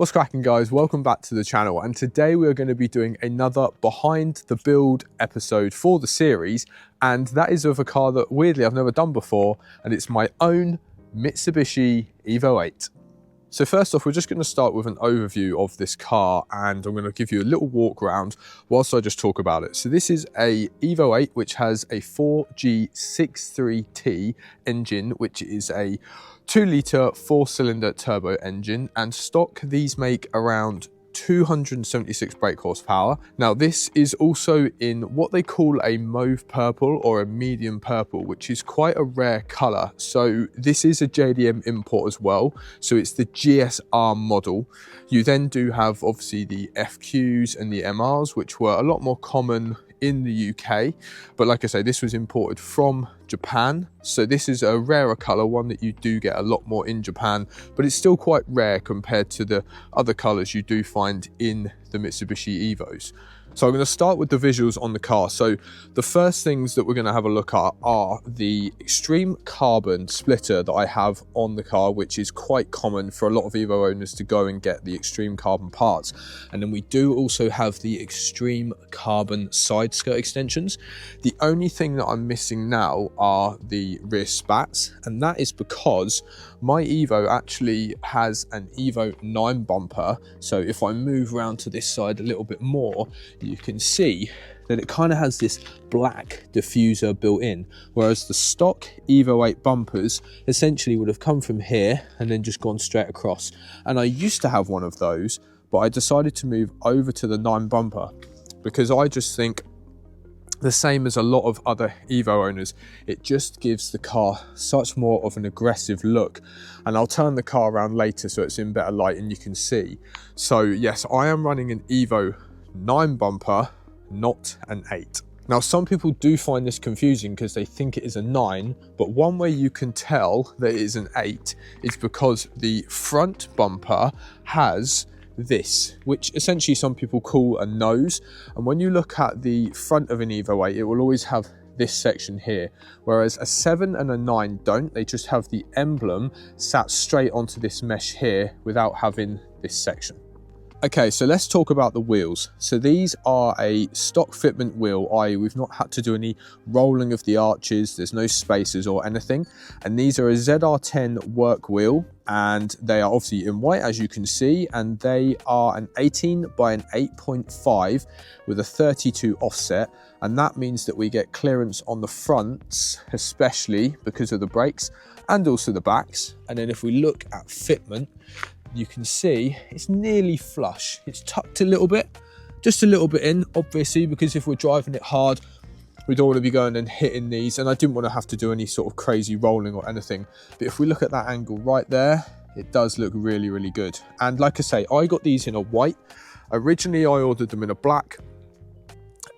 What's cracking, guys? Welcome back to the channel, and today we are going to be doing another behind the build episode for the series, and that is of a car that weirdly I've never done before, and it's my own Mitsubishi Evo 8. So first off, we're just going to start with an overview of this car, and I'm going to give you a little walk around whilst I just talk about it. So this is a Evo 8 which has a 4G63T engine, which is a 2-litre 4-cylinder turbo engine, and stock these make around 276 brake horsepower. Now this is also in what they call a mauve purple or a medium purple, which is quite a rare colour. So this is a JDM import as well, so it's the GSR model. You then do have obviously the FQs and the MRs, which were a lot more common in the UK, but like I say, this was imported from Japan, so this is a rarer colour, one that you do get a lot more in Japan, but it's still quite rare compared to the other colours you do find in the Mitsubishi Evos. So I'm going to start with the visuals on the car. So the first things that we're going to have a look at are the extreme carbon splitter that I have on the car, which is quite common for a lot of Evo owners to go and get the extreme carbon parts. And then we do also have the extreme carbon side skirt extensions. The only thing that I'm missing now are the rear spats, and that is because my Evo actually has an Evo 9 bumper. So if I move around to this side a little bit more, you can see that it kind of has this black diffuser built in, whereas the stock Evo 8 bumpers essentially would have come from here and then just gone straight across. And I used to have one of those, but I decided to move over to the 9 bumper because I just think, the same as a lot of other Evo owners, it just gives the car such more of an aggressive look. And I'll turn the car around later so it's in better light and you can see. So yes, I am running an Evo 9 bumper, not an 8. Now some people do find this confusing because they think it is a 9, but one way you can tell that it is an 8 is because the front bumper has this, which essentially some people call a nose, and when you look at the front of an Evo 8, it will always have this section here, whereas a 7 and a 9 don't. They just have the emblem sat straight onto this mesh here without having this section. Okay, so let's talk about the wheels. So these are a stock fitment wheel, i.e. we've not had to do any rolling of the arches, there's no spacers or anything. And these are a ZR10 work wheel, and they are obviously in white, as you can see, and they are an 18 by an 8.5 with a 32 offset. And that means that we get clearance on the fronts, especially because of the brakes, and also the backs. And then if we look at fitment, you can see it's nearly flush. It's tucked a little bit, just a little bit in, obviously, because if we're driving it hard, we don't want to be going and hitting these, and I didn't want to have to do any sort of crazy rolling or anything. But if we look at that angle right there, it does look really, really good. And like I say, I got these in a white. Originally, I ordered them in a black.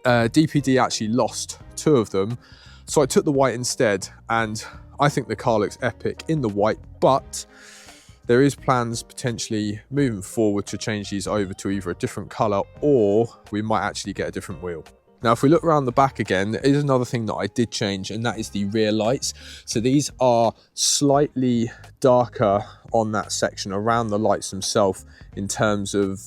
DPD actually lost 2 of them, so I took the white instead, and I think the car looks epic in the white, but there is plans potentially moving forward to change these over to either a different colour, or we might actually get a different wheel. Now if we look around the back again, there is another thing that I did change, and that is the rear lights. So these are slightly darker on that section around the lights themselves in terms of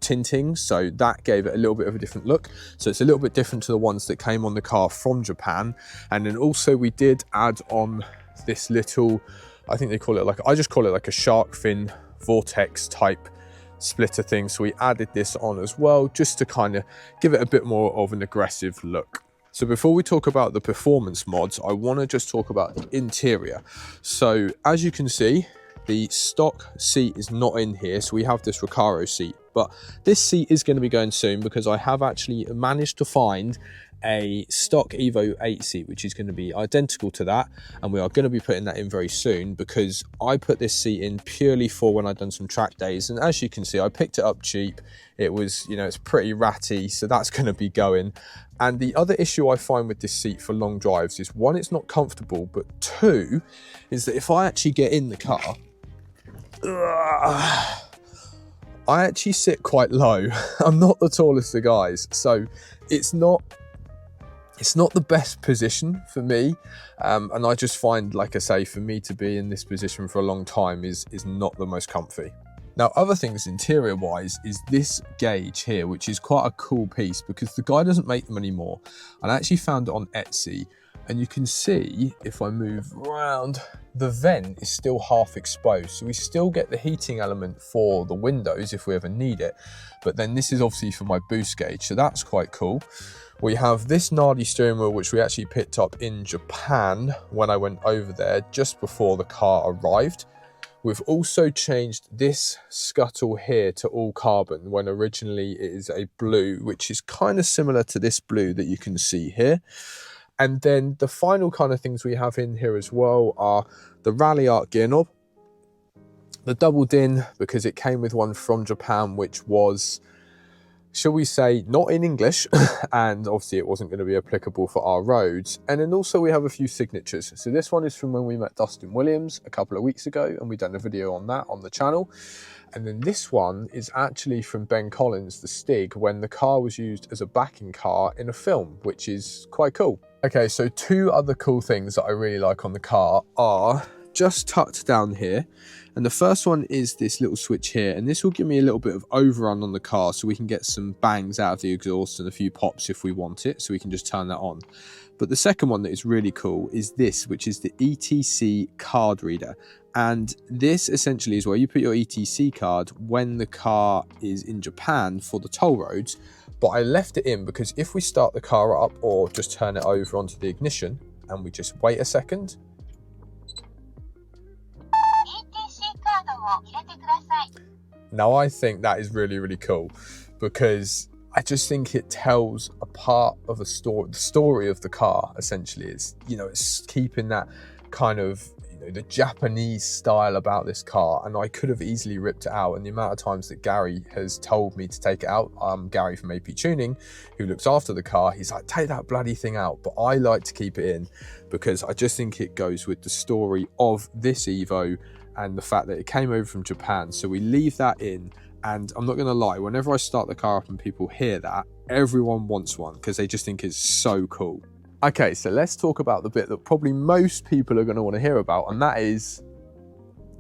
tinting, so that gave it a little bit of a different look. So it's a little bit different to the ones that came on the car from Japan. And then also we did add on this little, I think they call it I just call it like a shark fin vortex type splitter thing. So we added this on as well, just to kind of give it a bit more of an aggressive look. So before we talk about the performance mods, I want to just talk about the interior. So as you can see, the stock seat is not in here, so we have this Recaro seat, but this seat is going to be going soon because I have actually managed to find a stock Evo 8 seat, which is going to be identical to that, and we are going to be putting that in very soon because I put this seat in purely for when I've done some track days, and as you can see, I picked it up cheap. It was, you know, it's pretty ratty, so that's going to be going. And the other issue I find with this seat for long drives is, 1, it's not comfortable, but 2 is that if I actually get in the car, I actually sit quite low. I'm not the tallest of guys, so it's not the best position for me, and I just find, like I say, for me to be in this position for a long time is not the most comfy. Now, other things interior wise is this gauge here, which is quite a cool piece because the guy doesn't make them anymore. And I actually found it on Etsy, and you can see if I move around, the vent is still half exposed. So we still get the heating element for the windows if we ever need it. But then this is obviously for my boost gauge. So that's quite cool. We have this gnarly steering wheel, which we actually picked up in Japan when I went over there just before the car arrived. We've also changed this scuttle here to all carbon when originally it is a blue, which is kind of similar to this blue that you can see here. And then the final kind of things we have in here as well are the rally arc gear knob, the double din, because it came with one from Japan, which was, shall we say, not in English, and obviously it wasn't going to be applicable for our roads. And then also we have a few signatures. So this one is from when we met Dustin Williams a couple of weeks ago, and we done a video on that on the channel. And then this one is actually from Ben Collins, the Stig, when the car was used as a backing car in a film, which is quite cool. Okay, so two other cool things that I really like on the car are just tucked down here. And the first one is this little switch here, and this will give me a little bit of overrun on the car so we can get some bangs out of the exhaust and a few pops if we want it, so we can just turn that on. But the second one that is really cool is this, which is the ETC card reader. And this essentially is where you put your ETC card when the car is in Japan for the toll roads. But I left it in because if we start the car up or just turn it over onto the ignition and we just wait a second, now I think that is really, really cool because I just think it tells a part of a story. The story of the car essentially is, you know, it's keeping that kind of, you know, the Japanese style about this car. And I could have easily ripped it out. And the amount of times that Gary has told me to take it out, Gary from AP Tuning, who looks after the car, he's like, take that bloody thing out. But I like to keep it in because I just think it goes with the story of this Evo and the fact that it came over from Japan. So we leave that in. And I'm not going to lie, whenever I start the car up and people hear that, everyone wants one because they just think it's so cool. Okay, so let's talk about the bit that probably most people are going to want to hear about, and that is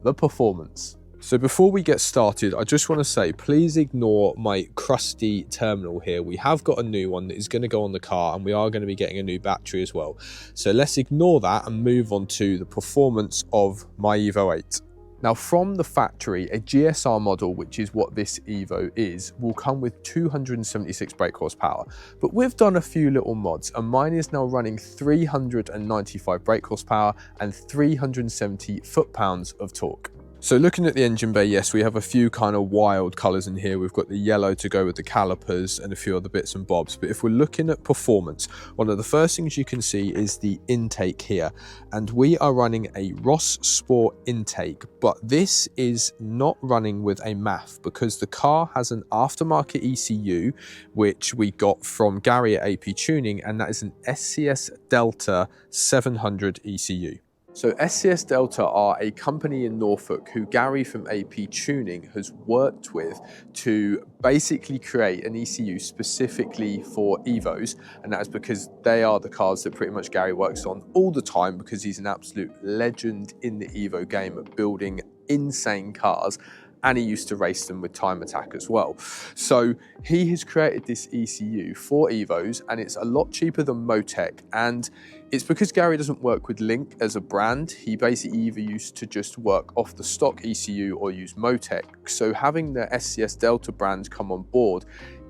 the performance. So before we get started, I just want to say, please ignore my crusty terminal here. We have got a new one that is going to go on the car, and we are going to be getting a new battery as well. So let's ignore that and move on to the performance of my Evo 8. Now, from the factory, a GSR model, which is what this Evo is, will come with 276 brake horsepower. But we've done a few little mods, and mine is now running 395 brake horsepower and 370 foot-pounds of torque. So looking at the engine bay, yes, we have a few kind of wild colours in here. We've got the yellow to go with the calipers and a few other bits and bobs. But if we're looking at performance, one of the first things you can see is the intake here. And we are running a Ross Sport intake, but this is not running with a MAF because the car has an aftermarket ECU, which we got from Gary at AP Tuning, and that is an SCS Delta 700 ECU. So SCS Delta are a company in Norfolk who Gary from AP Tuning has worked with to basically create an ECU specifically for Evos, and that is because they are the cars that pretty much Gary works on all the time because he's an absolute legend in the Evo game at building insane cars, and he used to race them with Time Attack as well. So he has created this ECU for Evos, and it's a lot cheaper than Motec, and it's because Gary doesn't work with Link as a brand. He basically either used to just work off the stock ECU or use Motec. So having the SCS Delta brand come on board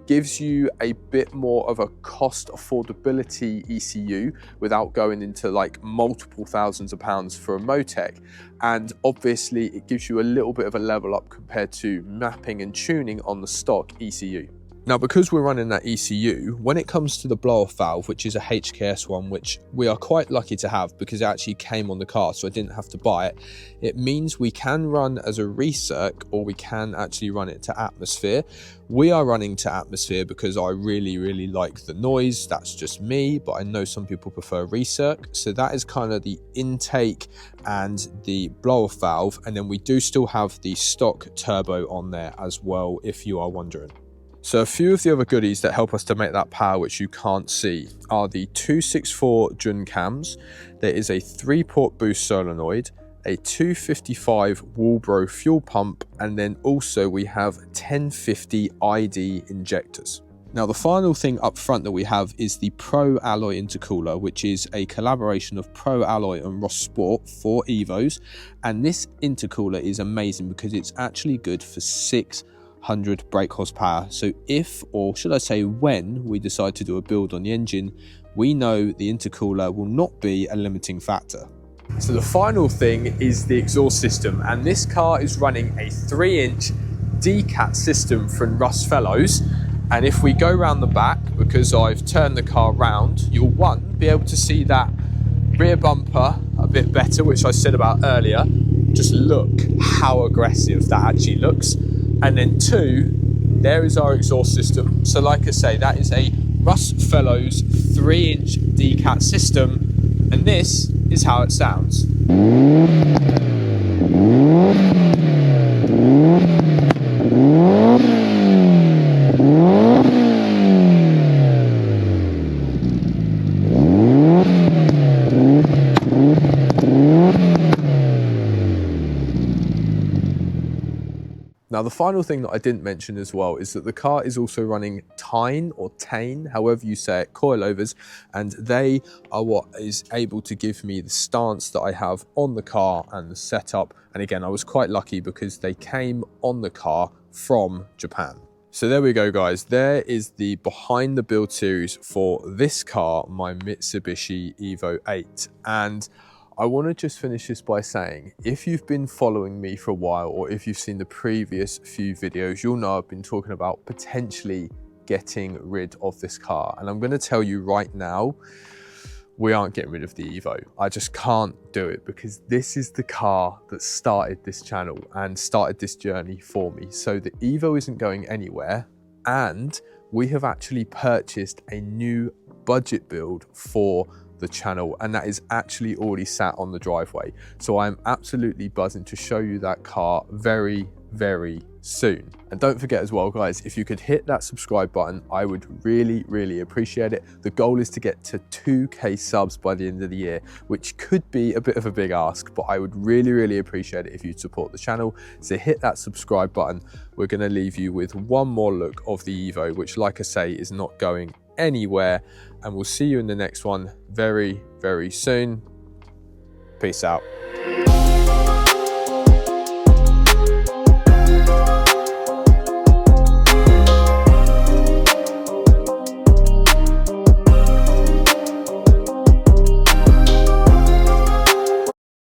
gives you a bit more of a cost affordability ECU without going into like multiple thousands of pounds for a Motec. And obviously it gives you a little bit of a level up compared to mapping and tuning on the stock ECU. Now, because we're running that ECU, when it comes to the blow-off valve, which is a HKS one, which we are quite lucky to have because it actually came on the car, so I didn't have to buy it, it means we can run as a recirc or we can actually run it to atmosphere. We are running to atmosphere because I really, really like the noise. That's just me, but I know some people prefer recirc. So that is kind of the intake and the blow-off valve. And then we do still have the stock turbo on there as well, if you are wondering. So a few of the other goodies that help us to make that power, which you can't see, are the 264 Jun cams. There is a 3-port boost solenoid, a 255 Walbro fuel pump, and then also we have 1050 ID injectors. Now, the final thing up front that we have is the Pro Alloy intercooler, which is a collaboration of Pro Alloy and Ross Sport for Evos. And this intercooler is amazing because it's actually good for 600 brake horsepower. So if, or should I say when, we decide to do a build on the engine, we know the intercooler will not be a limiting factor. So the final thing is the exhaust system, and this car is running a 3-inch DCAT system from Russ Fellows. And if we go round the back, because I've turned the car round, you'll be able to see that rear bumper a bit better, which I said about earlier. Just look how aggressive that actually looks. And then 2, there is our exhaust system. So like I say, that is a Russ Fellows 3-inch DCAT system, and this is how it sounds. Now, the final thing that I didn't mention as well is that the car is also running Tine or Tane, however you say it, coilovers, and they are what is able to give me the stance that I have on the car and the setup. And again, I was quite lucky because they came on the car from Japan. So there we go, guys. There is the behind the build series for this car, my Mitsubishi Evo 8. And I want to just finish this by saying, if you've been following me for a while, or if you've seen the previous few videos, you'll know I've been talking about potentially getting rid of this car. And I'm going to tell you right now, we aren't getting rid of the Evo. I just can't do it because this is the car that started this channel and started this journey for me. So the Evo isn't going anywhere, and we have actually purchased a new budget build for the channel, and that is actually already sat on the driveway. So I'm absolutely buzzing to show you that car very, very soon. And don't forget as well, guys, if you could hit that subscribe button, I would really, really appreciate it. The goal is to get to 2K subs by the end of the year, which could be a bit of a big ask, but I would really, really appreciate it if you'd support the channel. So hit that subscribe button. We're going to leave you with one more look of the Evo, which, like I say, is not going anywhere. And we'll see you in the next one very, very soon. Peace out.